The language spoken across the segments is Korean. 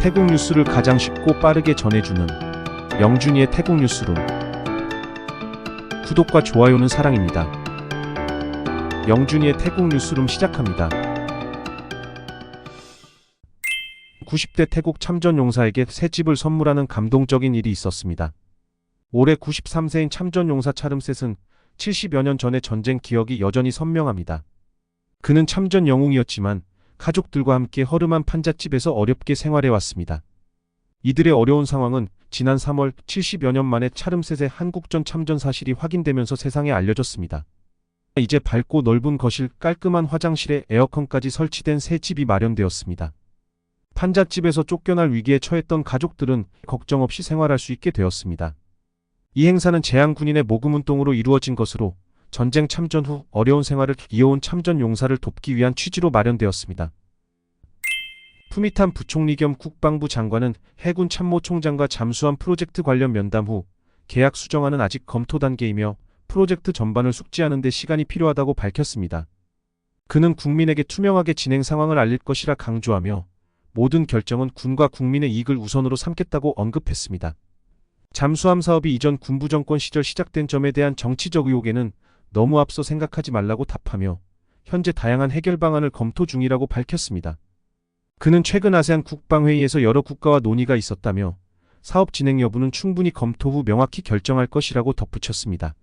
태국 뉴스를 가장 쉽고 빠르게 전해주는 영준이의 태국 뉴스룸. 구독과 좋아요는 사랑입니다. 영준이의 태국 뉴스룸 시작합니다. 90대 태국 참전용사에게 새 집을 선물하는 감동적인 일이 있었습니다. 올해 93세인 참전용사 차름셋은 70여 년 전의 전쟁 기억이 여전히 선명합니다. 그는 참전 영웅이었지만 가족들과 함께 허름한 판잣집에서 어렵게 생활해왔습니다. 이들의 어려운 상황은 지난 3월 70여 년 만에 차름셋의 한국전 참전 사실이 확인되면서 세상에 알려졌습니다. 이제 밝고 넓은 거실, 깔끔한 화장실에 에어컨까지 설치된 새 집이 마련되었습니다. 판잣집에서 쫓겨날 위기에 처했던 가족들은 걱정 없이 생활할 수 있게 되었습니다. 이 행사는 재향군인의 모금운동으로 이루어진 것으로 전쟁 참전 후 어려운 생활을 이어온 참전 용사를 돕기 위한 취지로 마련되었습니다. 푸미탄 부총리 겸 국방부 장관은 해군 참모총장과 잠수함 프로젝트 관련 면담 후 계약 수정안은 아직 검토 단계이며 프로젝트 전반을 숙지하는 데 시간이 필요하다고 밝혔습니다. 그는 국민에게 투명하게 진행 상황을 알릴 것이라 강조하며 모든 결정은 군과 국민의 이익을 우선으로 삼겠다고 언급했습니다. 잠수함 사업이 이전 군부 정권 시절 시작된 점에 대한 정치적 의혹에는 너무 앞서 생각하지 말라고 답하며 현재 다양한 해결 방안을 검토 중이라고 밝혔습니다. 그는 최근 아세안 국방회의에서 여러 국가와 논의가 있었다며 사업 진행 여부는 충분히 검토 후 명확히 결정할 것이라고 덧붙였습니다.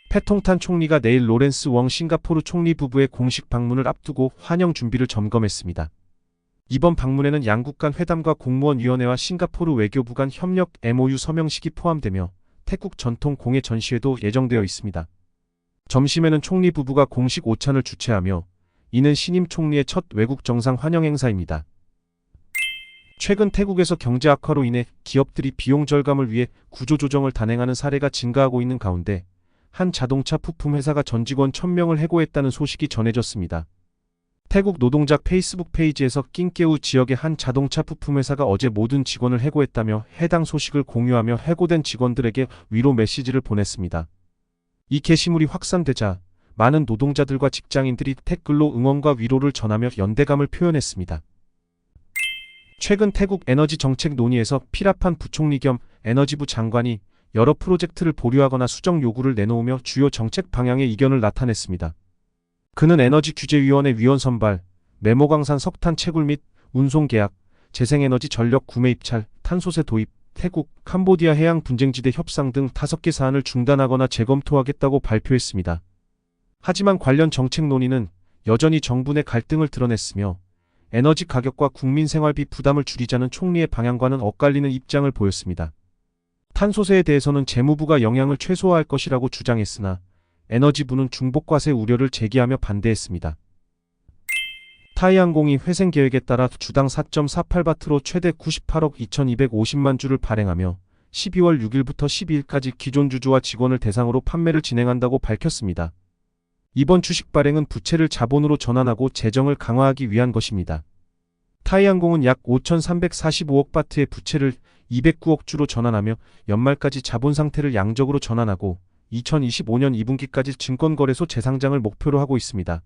패통탄 총리가 내일 로렌스 웡 싱가포르 총리 부부의 공식 방문을 앞두고 환영 준비를 점검했습니다. 이번 방문에는 양국 간 회담과 공무원위원회와 싱가포르 외교부 간 협력 MOU 서명식이 포함되며 태국 전통 공예 전시회도 예정되어 있습니다. 점심에는 총리 부부가 공식 오찬을 주최하며 이는 신임 총리의 첫 외국 정상 환영 행사입니다. 최근 태국에서 경제 악화로 인해 기업들이 비용 절감을 위해 구조조정을 단행하는 사례가 증가하고 있는 가운데 한 자동차 부품 회사가 전 직원 1000명을 해고했다는 소식이 전해졌습니다. 태국 노동자 페이스북 페이지에서 낑케우 지역의 한 자동차 부품 회사가 어제 모든 직원을 해고했다며 해당 소식을 공유하며 해고된 직원들에게 위로 메시지를 보냈습니다. 이 게시물이 확산되자 많은 노동자들과 직장인들이 댓글로 응원과 위로를 전하며 연대감을 표현했습니다. 최근 태국 에너지 정책 논의에서 피라판 부총리 겸 에너지부 장관이 여러 프로젝트를 보류하거나 수정 요구를 내놓으며 주요 정책 방향의 이견을 나타냈습니다. 그는 에너지규제위원회 위원 선발, 메모광산 석탄 채굴 및 운송 계약, 재생에너지 전력 구매 입찰, 탄소세 도입, 태국, 캄보디아 해양 분쟁지대 협상 등 5개 사안을 중단하거나 재검토하겠다고 발표했습니다. 하지만 관련 정책 논의는 여전히 정부 내 갈등을 드러냈으며 에너지 가격과 국민 생활비 부담을 줄이자는 총리의 방향과는 엇갈리는 입장을 보였습니다. 탄소세에 대해서는 재무부가 영향을 최소화할 것이라고 주장했으나 에너지부는 중복과세 우려를 제기하며 반대했습니다. 타이항공이 회생 계획에 따라 주당 4.48바트로 최대 98억 2250만 주를 발행하며 12월 6일부터 12일까지 기존 주주와 직원을 대상으로 판매를 진행한다고 밝혔습니다. 이번 주식 발행은 부채를 자본으로 전환하고 재정을 강화하기 위한 것입니다. 타이항공은 약 5345억 바트의 부채를 209억 주로 전환하며 연말까지 자본 상태를 양적으로 전환하고 2025년 2분기까지 증권거래소 재상장을 목표로 하고 있습니다.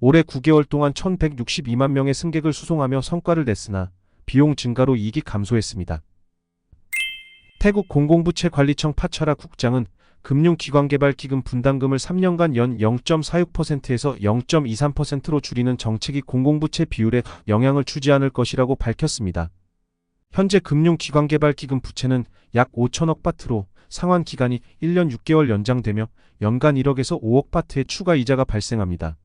올해 9개월 동안 1162만 명의 승객을 수송하며 성과를 냈으나 비용 증가로 이익이 감소했습니다. 태국 공공부채관리청 파차라 국장은 금융기관개발기금 분담금을 3년간 연 0.46%에서 0.23%로 줄이는 정책이 공공부채 비율에 영향을 주지 않을 것이라고 밝혔습니다. 현재 금융기관개발기금 부채는 약 5천억 바트로 상환 기간이 1년 6개월 연장되며 연간 1억에서 5억 바트의 추가 이자가 발생합니다.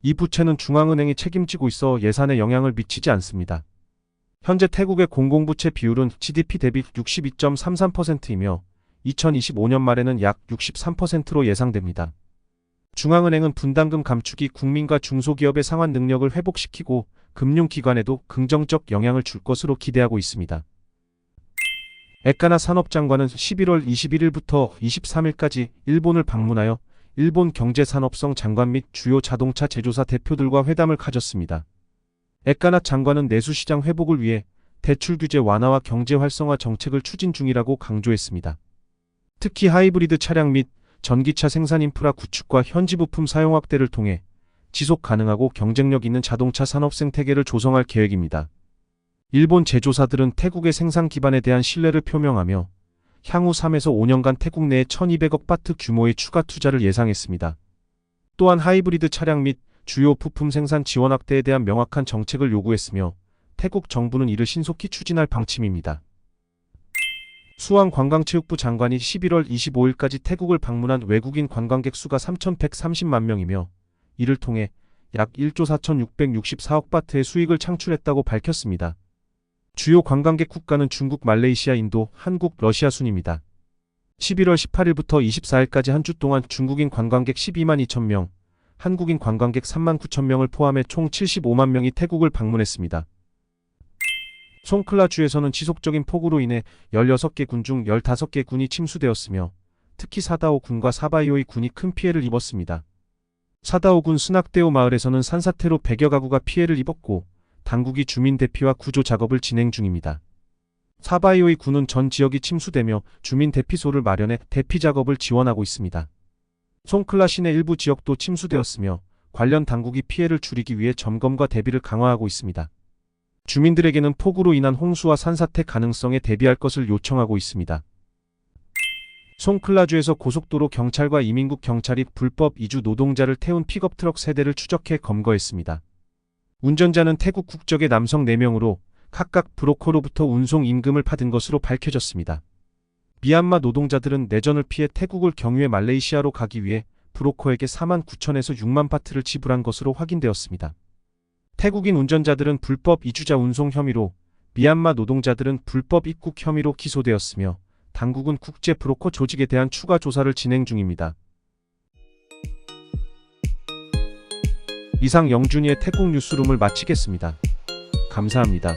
이 부채는 중앙은행이 책임지고 있어 예산에 영향을 미치지 않습니다. 현재 태국의 공공부채 비율은 GDP 대비 62.33%이며 2025년 말에는 약 63%로 예상됩니다. 중앙은행은 분담금 감축이 국민과 중소기업의 상환 능력을 회복시키고 금융기관에도 긍정적 영향을 줄 것으로 기대하고 있습니다. 에카나 산업장관은 11월 21일부터 23일까지 일본을 방문하여 일본 경제산업성 장관 및 주요 자동차 제조사 대표들과 회담을 가졌습니다. 에카나 장관은 내수시장 회복을 위해 대출 규제 완화와 경제 활성화 정책을 추진 중이라고 강조했습니다. 특히 하이브리드 차량 및 전기차 생산 인프라 구축과 현지 부품 사용 확대를 통해 지속 가능하고 경쟁력 있는 자동차 산업 생태계를 조성할 계획입니다. 일본 제조사들은 태국의 생산 기반에 대한 신뢰를 표명하며 향후 3에서 5년간 태국 내에 1200억 바트 규모의 추가 투자를 예상했습니다. 또한 하이브리드 차량 및 주요 부품 생산 지원 확대에 대한 명확한 정책을 요구했으며 태국 정부는 이를 신속히 추진할 방침입니다. 수완관광체육부 장관이 11월 25일까지 태국을 방문한 외국인 관광객 수가 3,130만 명이며 이를 통해 약 1조 4,664억 바트의 수익을 창출했다고 밝혔습니다. 주요 관광객 국가는 중국, 말레이시아, 인도, 한국, 러시아 순입니다. 11월 18일부터 24일까지 한 주 동안 중국인 관광객 12만 2천 명, 한국인 관광객 3만 9천 명을 포함해 총 75만 명이 태국을 방문했습니다. 송클라주에서는 지속적인 폭우로 인해 16개 군 중 15개 군이 침수되었으며 특히 사다오 군과 사바이오이 군이 큰 피해를 입었습니다. 사다오 군 스낙데오 마을에서는 산사태로 100여 가구가 피해를 입었고 당국이 주민 대피와 구조 작업을 진행 중입니다. 사바이오이 군은 전 지역이 침수되며 주민 대피소를 마련해 대피 작업을 지원하고 있습니다. 송클라 시내 일부 지역도 침수되었으며 관련 당국이 피해를 줄이기 위해 점검과 대비를 강화하고 있습니다. 주민들에게는 폭우로 인한 홍수와 산사태 가능성에 대비할 것을 요청하고 있습니다. 송클라주에서 고속도로 경찰과 이민국 경찰이 불법 이주 노동자를 태운 픽업 트럭 3대를 추적해 검거했습니다. 운전자는 태국 국적의 남성 4명으로 각각 브로커로부터 운송 임금을 받은 것으로 밝혀졌습니다. 미얀마 노동자들은 내전을 피해 태국을 경유해 말레이시아로 가기 위해 브로커에게 4만 9천에서 6만 바트를 지불한 것으로 확인되었습니다. 태국인 운전자들은 불법 이주자 운송 혐의로, 미얀마 노동자들은 불법 입국 혐의로 기소되었으며 당국은 국제 브로커 조직에 대한 추가 조사를 진행 중입니다. 이상 영준이의 태국 뉴스룸을 마치겠습니다. 감사합니다.